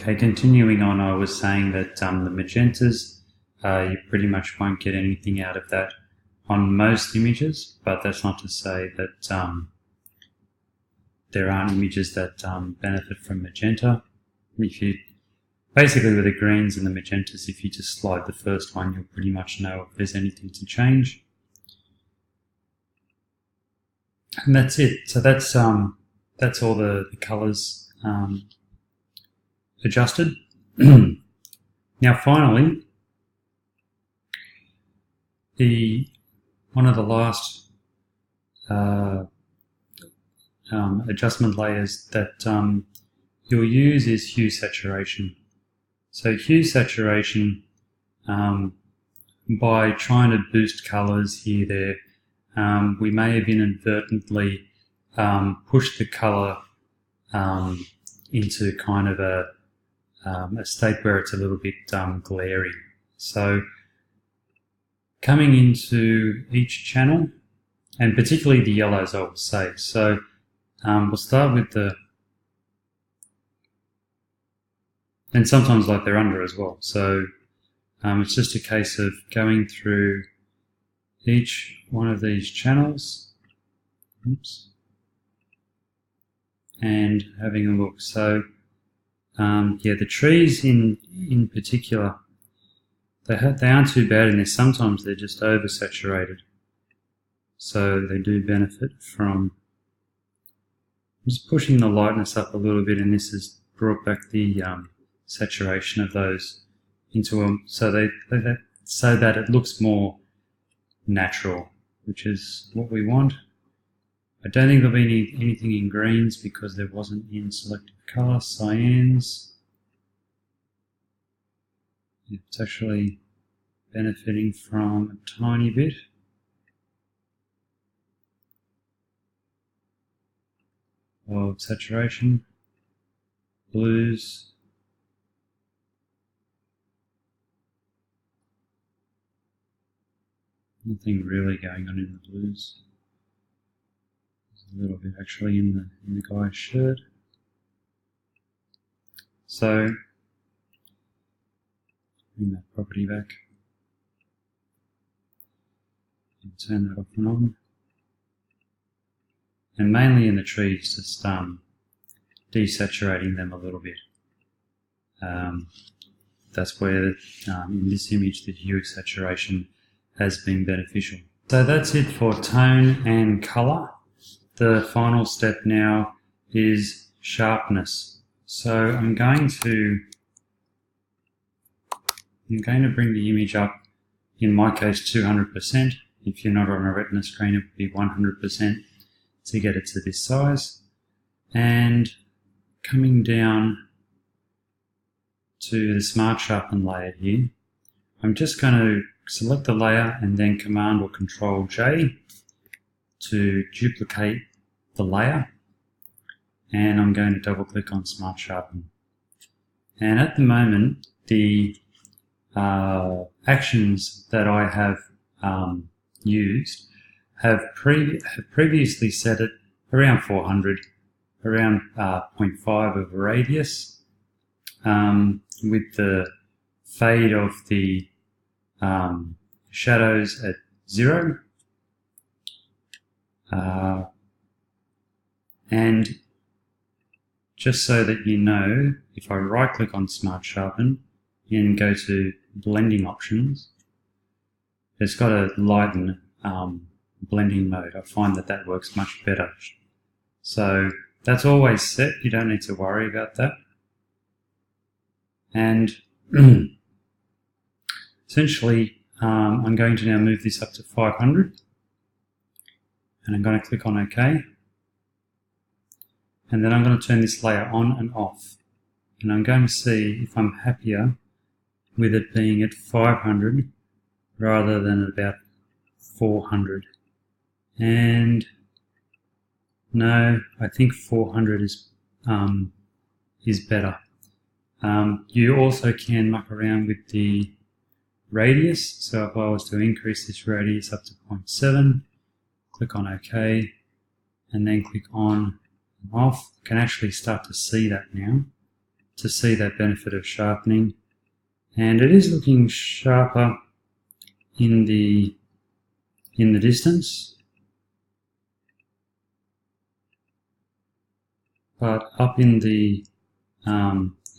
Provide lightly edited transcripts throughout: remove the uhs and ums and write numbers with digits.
Okay, continuing on, I was saying that the magentas, you pretty much won't get anything out of that on most images, but that's not to say that there aren't images that benefit from magenta. Basically with the greens and the magentas, if you just slide the first one, you'll pretty much know if there's anything to change. And that's it. So that's all the colours adjusted. Now finally, one of the last adjustment layers that you'll use is hue saturation. So hue saturation, by trying to boost colours here, there, we may have inadvertently pushed the colour into kind of a state where it's a little bit glary. So coming into each channel, and particularly the yellows, I would say. So we'll start with and sometimes like they're under as well. So it's just a case of going through each one of these channels, and having a look. So yeah, the trees in particular, they aren't too bad in this. Sometimes they're just oversaturated, so they do benefit from just pushing the lightness up a little bit, and this has brought back the saturation of those into them, so that it looks more natural, which is what we want. I don't think there'll be anything in greens because there wasn't in selective colour. Cyans, it's actually benefiting from a tiny bit. Of saturation. Blues, nothing really going on in the blues. There's a little bit actually in the guy's shirt. So bring that property back and turn that off and on. And mainly in the trees, just desaturating them a little bit. That's where in this image the hue saturation has been beneficial. So that's it for tone and colour. The final step now is sharpness. So I'm going to bring the image up, in my case 200%. If you're not on a retina screen, it would be 100% to get it to this size. And coming down to the Smart Sharpen layer here, I'm just going to select the layer and then Command or Control J to duplicate the layer, and I'm going to double click on Smart Sharpen. And at the moment, the actions that I have used have previously set it around 400, around 0.5 of a radius, with the fade of the shadows at 0, and just so that you know, if I right click on Smart Sharpen and go to blending options, it's got a lighten blending mode. I find that works much better. So that's always set, you don't need to worry about that. And essentially I'm going to now move this up to 500, and I'm going to click on OK, and then I'm going to turn this layer on and off, and I'm going to see if I'm happier with it being at 500 rather than at about 400. And no, I think 400 is better. You also can muck around with the radius. So if I was to increase this radius up to 0.7, click on OK, and then click on and off, you can actually start to see that now. to see that benefit of sharpening. And it is looking sharper in the distance, but up in the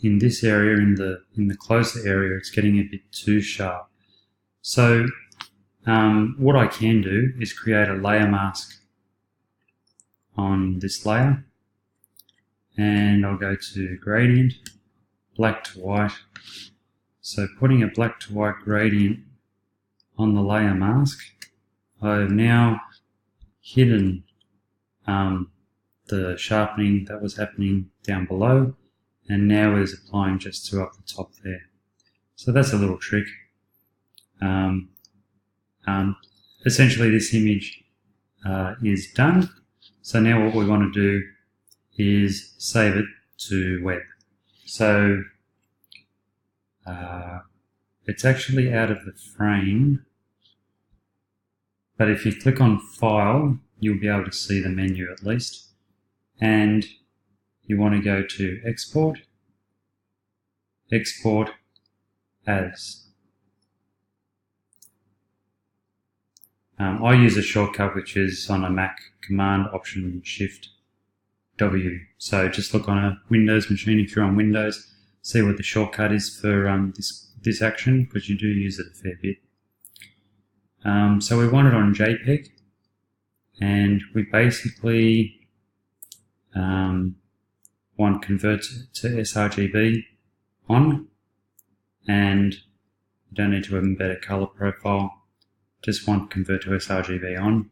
in this area, in the closer area, it's getting a bit too sharp. So what I can do is create a layer mask on this layer, and I'll go to gradient, black to white. So putting a black to white gradient on the layer mask, I've now hidden the sharpening that was happening down below, and now is applying just to up the top there. So that's a little trick. Essentially this image is done. So now what we want to do is save it to web. So it's actually out of the frame, but if you click on File, you'll be able to see the menu at least. And you want to go to Export, Export As. I use a shortcut which is on a Mac, Command Option Shift W. So just look on a Windows machine if you're on Windows, see what the shortcut is for this action, because you do use it a fair bit. So we want it on JPEG, and we basically want convert to sRGB on, and you don't need to embed a color profile, just want convert to sRGB on.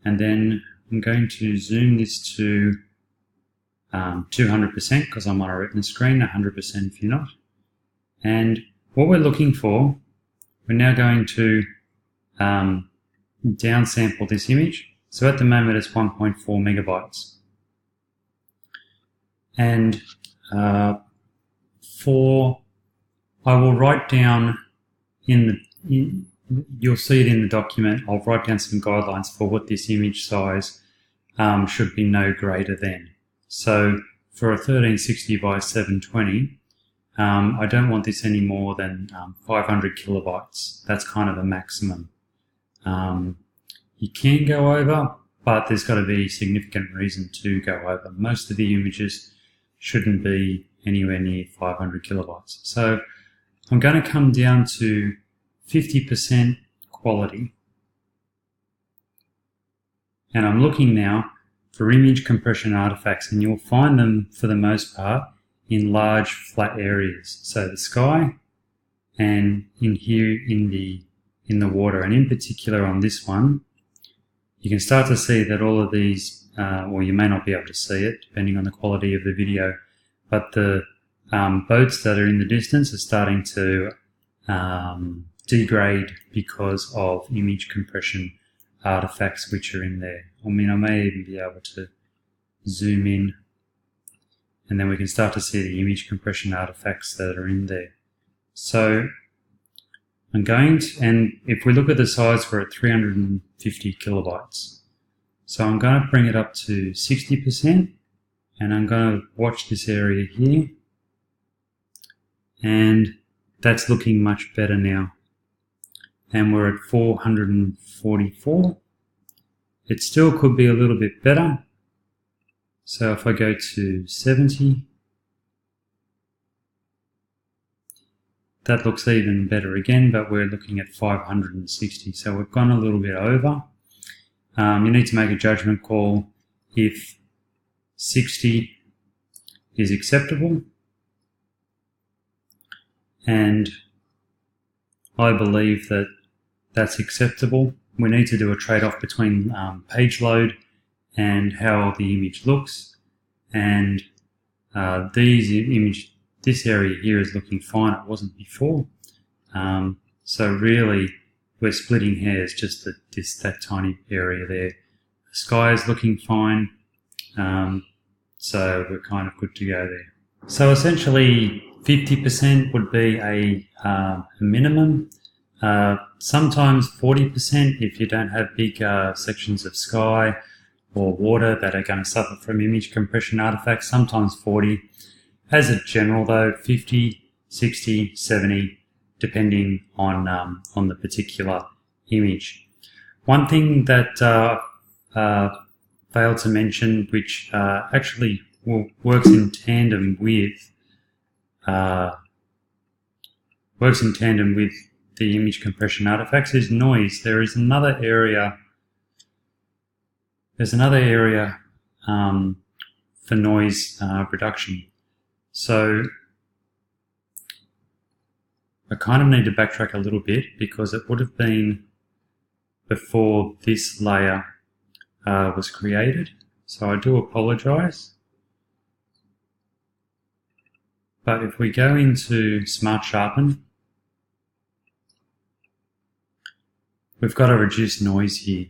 And then I'm going to zoom this to 200% because I'm on a retina screen, 100% if you're not. And what we're looking for, we're now going to downsample this image. So at the moment it's 1.4 megabytes. And I will write down you'll see it in the document, I'll write down some guidelines for what this image size should be no greater than. So for a 1360 by 720, I don't want this any more than 500 kilobytes. That's kind of a maximum. You can go over, but there's got to be significant reason to go over. Most of the images shouldn't be anywhere near 500 kilobytes. So I'm going to come down to 50% quality. And I'm looking now for image compression artifacts, and you'll find them for the most part in large flat areas. So the sky and in here in the water, and in particular on this one, you can start to see that all of these, or you may not be able to see it depending on the quality of the video, but the boats that are in the distance are starting to degrade because of image compression artifacts which are in there. I mean, I may even be able to zoom in, and then we can start to see the image compression artifacts that are in there. So I'm going to, and if we look at the size, we're at 350 kilobytes. So I'm going to bring it up to 60%, and I'm going to watch this area here, and that's looking much better now. And we're at 444. It still could be a little bit better. So if I go to 70, that looks even better again, but we're looking at 560. So we've gone a little bit over. You need to make a judgment call if 60 is acceptable. And I believe that that's acceptable. We need to do a trade-off between page load and how the image looks. And this area here is looking fine. It wasn't before. So really, we're splitting hairs just that tiny area there. The sky is looking fine. So we're kind of good to go there. So essentially, 50% would be a minimum. Sometimes 40% if you don't have big sections of sky or water that are going to suffer from image compression artifacts. Sometimes 40. As a general though, 50, 60, 70, depending on the particular image. One thing that failed to mention, which actually works in tandem with the image compression artifacts, is noise. There is another area. There's another area for noise reduction. So I kind of need to backtrack a little bit because it would have been before this layer was created. So I do apologize. But if we go into Smart Sharpen, we've got a reduced noise here.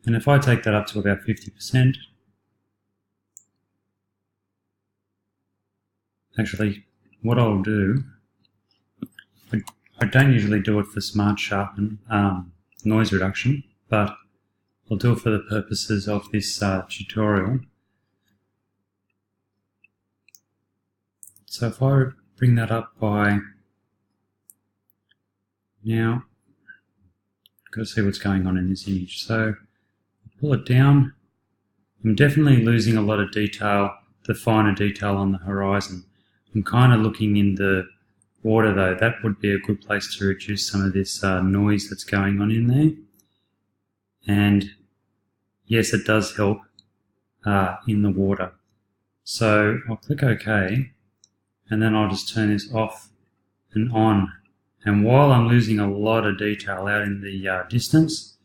And if I take that up to about 50%, actually what I'll do, I don't usually do it for Smart Sharpen noise reduction, but I'll do it for the purposes of this tutorial. So if I bring that up by now, I've got to see what's going on in this image. So pull it down. I'm definitely losing a lot of detail, the finer detail on the horizon. I'm kind of looking in the water though. That would be a good place to reduce some of this noise that's going on in there. And yes, it does help in the water. So I'll click OK, and then I'll just turn this off and on. And while I'm losing a lot of detail out in the distance,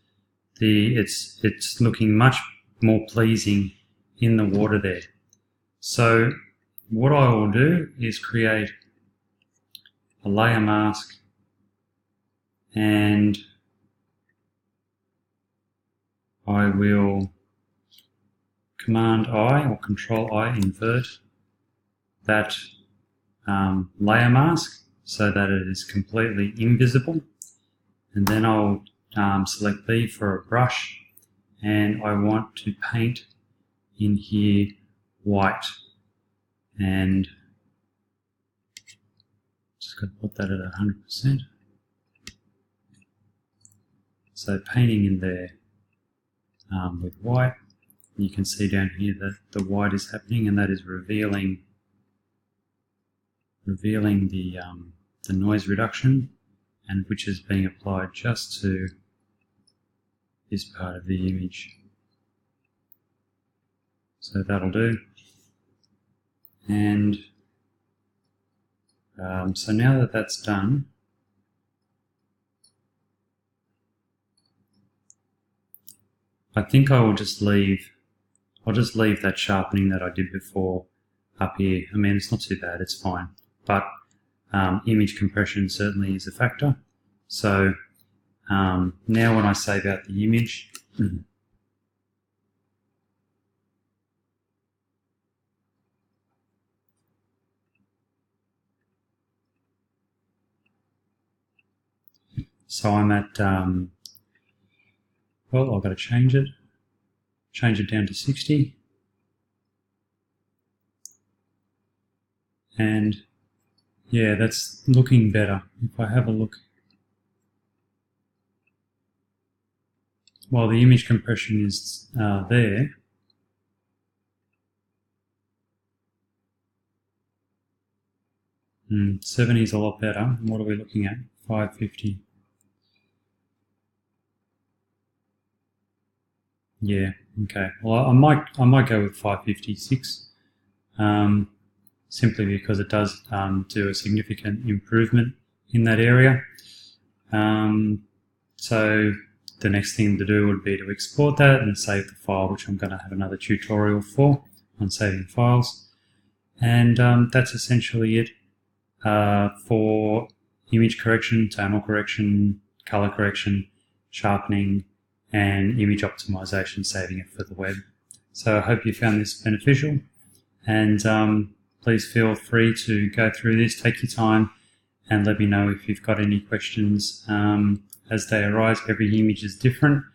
it's looking much more pleasing in the water there. So what I will do is create a layer mask, and I will Command I or Control I invert that layer mask so that it is completely invisible, and then I'll select B for a brush, and I want to paint in here white, and just got to put that at 100%. So painting in there with white, you can see down here that the white is happening, and that is revealing the noise reduction, and which is being applied just to this part of the image. So that'll do. And so now that that's done, I think I will just leave. I'll just leave that sharpening that I did before up here. I mean, it's not too bad, it's fine. But image compression certainly is a factor. So now when I save out the image, so I'm at, well, I've got to change it down to 60. And yeah, that's looking better. If I have a look, while the image compression is there, and 70 is a lot better. And what are we looking at? 550. Yeah, okay. Well, I might go with 556, simply because it does do a significant improvement in that area. So the next thing to do would be to export that and save the file, which I'm going to have another tutorial for on saving files. And that's essentially it for image correction, tonal correction, color correction, sharpening, and image optimization, saving it for the web. So I hope you found this beneficial, and please feel free to go through this, take your time, and let me know if you've got any questions as they arise. Every image is different.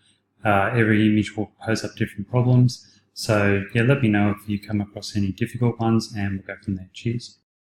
Every image will pose up different problems. So yeah, let me know if you come across any difficult ones, and we'll go from there. Cheers.